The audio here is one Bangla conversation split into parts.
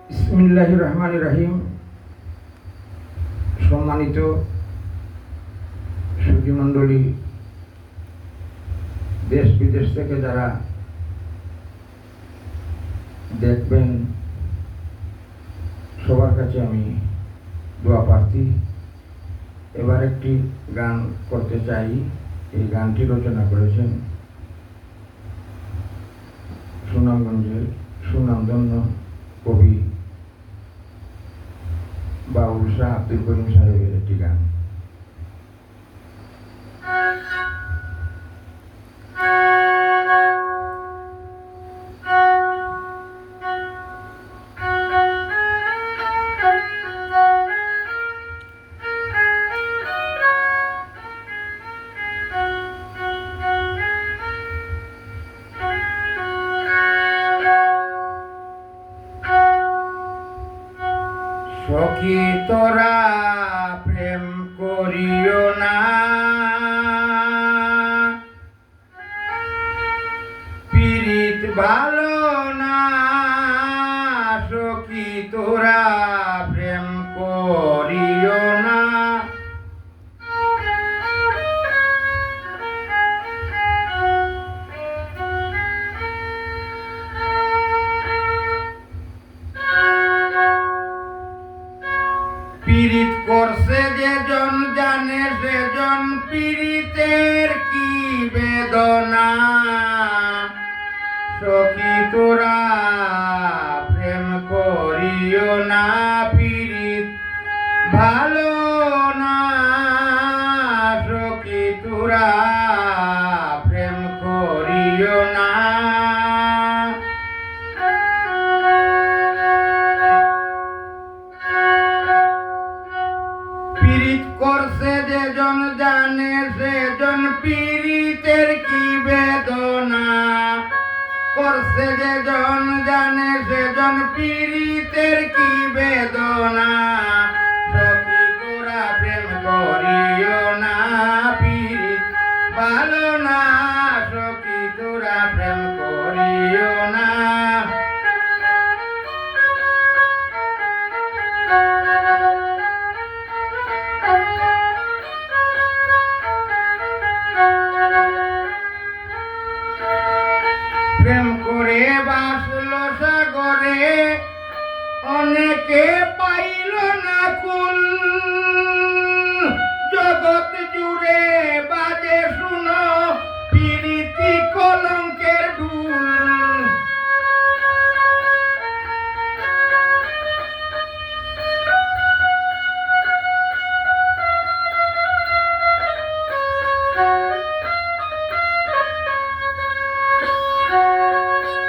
বিসমিল্লাহির রহমানির রহিম। সম্মানিত সুধীমণ্ডলী, দেশ বিদেশ থেকে যারা দেখবেন, সবার কাছে আমি দোয়া প্রার্থী। এবার একটি গান করতে চাই। এই গানটি রচনা করেছেন সুনামগঞ্জের সুনামধন্য কবি বাউল শাহ আব্দুল করিম সাহেবের একটি গান। সখী তোরা প্রেম করিও না, পীড়িত ভালো না। সখী তোরা প্রেম করিও না, পীড়িত করছে যেজন জানে সেজন পীড়িতের কি বেদনা। সখী তোরা প্রেম করিও না, পীড়িত ভালো না। সখী তোরা প্রেম করিও না। পীড়িত করছে যেজন জানে সেজন পীড়িতের কি বেদনা। করছে যেজন জানে সেজন পীড়িতের কি বেদনা। সখী তোরা প্রেম করিও না, পীড়িত ভালো না। সখী তোরা প্রেম করিও না। প্রেম করে বাসল সাগরে, অনেকে পাইল না কুল। জগৎ জুড়ে বাজে শুনো পীড়িতি কলঙ্কের ঢুল।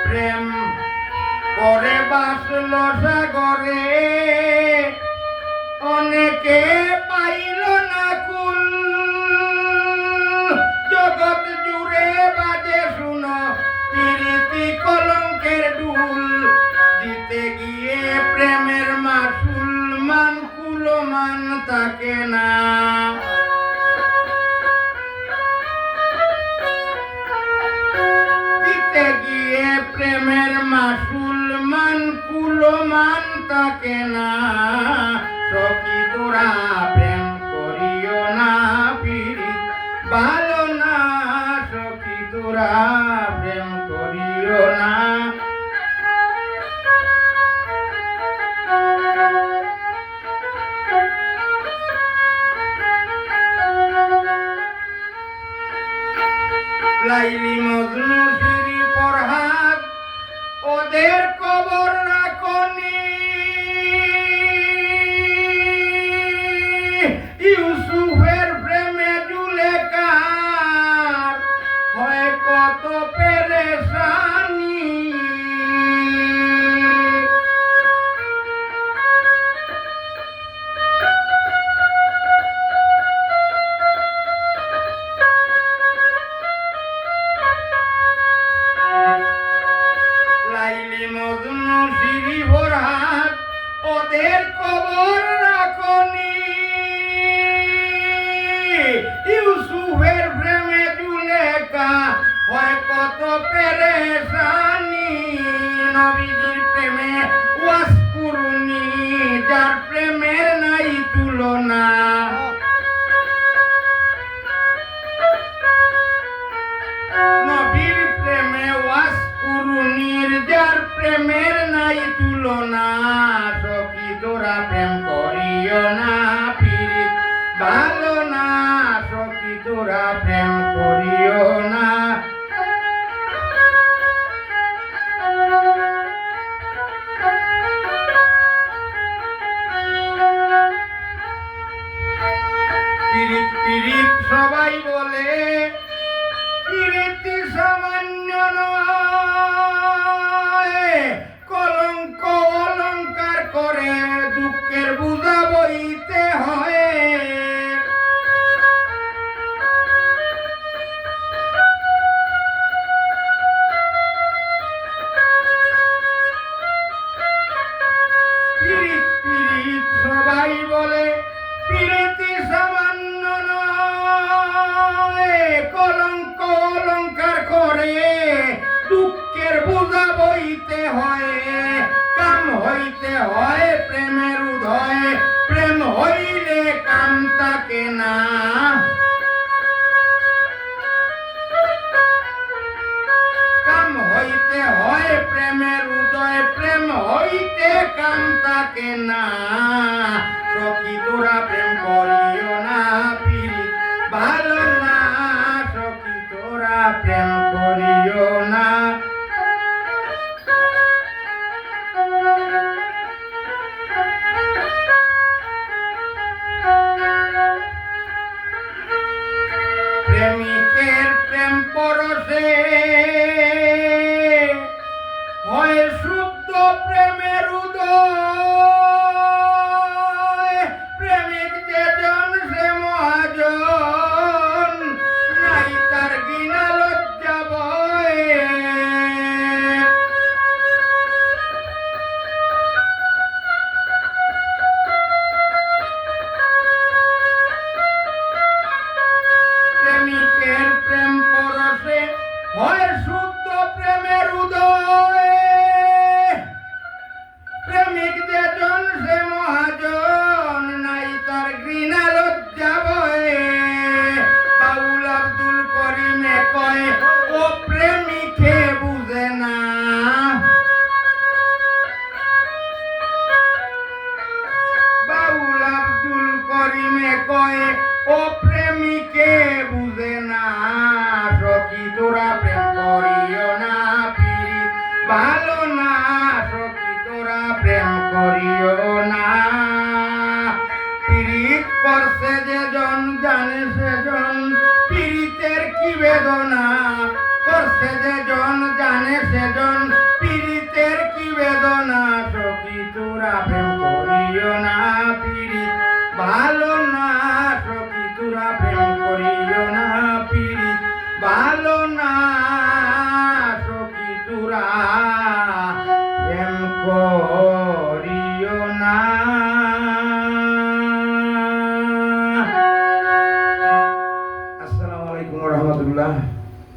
প্রেম করে বাসল সাগরে, অনেকে পাইল না কুল। জগৎ জুড়ে বাজে শুনো পীড়িতি কলঙ্কের ঢুল। দিতে গিয়ে প্রেমের মাসুল মান কুলমান থাকে না। দিতে গিয়ে প্রেমের মাসুল মান কুলমান থাকে না। সখী তোরা প্রেম করিও না, পীড়িত ভালো না। সখী তোরা প্রেম করিও না। লাইলি মজনু শিরি ফরহাদ ওদের কবর রাখনি। ইউসুফের প্রেমে জুলেখার হয় কত পেরেশানি। লাইলি মজনু শিরি ফরহাদ ওদের কবর রাখনি। ইউসুফের প্রেমে জুলেখা হয় কত পেরেশানি। প্রেমের নাই তুলনা সখী তোরা প্রেম করিও না পিরিত ভালো না সখী তোরা প্রেম করিও না পিরিত পিরিত সবাই বলে পিরিতি সামান্য নয় কলঙ্ক অলঙ্কার করে দুঃখের বোঝা বইতে হয় পিরিত পিরিত সবাই বলে পিরিতি সামান্য নয় কলঙ্ক অলঙ্কার করে দুঃখের বোঝা বইতে হয় কাম হইতে হয় প্রেমের উদয় প্রেম হইলে কাম থাকে না কাম হইতে হয় প্রেমের উদয় প্রেম হইতে কাম থাকে না সখী তোরা প্রেম করিও না পিরিত ভালো না সখী তোরা প্রেম করিও না প্রেমিকের প্রেম পরশে হয় শুদ্ধ প্রেমের উদয় প্রেমিক যেজন সে মহাজন নাই তার ঘৃণা লজ্জা ভয় প্রেমিকের প্রেম পরশে হয় শুদ্ধ প্রেমের উদয় প্রেমিক যেজন সে মহাজন নাই তার ঘৃণা লজ্জা ভয় বাউল আব্দুল করিমে কয় ও প্রেমিকে বুঝে না বাউল আব্দুল করিমে কয় ও প্রেমিকে বুঝে না সখী তোরা প্রেম করিও না পিরিত ভালো না সখী তোরা প্রেম করিও না পিরিত করছে যেজন জানে সেজন পিরিতের কি বেদনা করছে যেজন জানে সেজন পিরিতের কি বেদনা সখী তোরা প্রেম করিও না পিরিত ভালো না সখী তোরা প্রেম করিও না পিরিত ভালো না সখী তোরা প্রেম করিও না আসসালামু আলাইকুম ওয়া রাহমাতুল্লাহ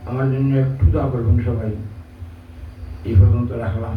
আমার জন্য একটু দোয়া করবেন সবাই এই পর্যন্ত রাখলাম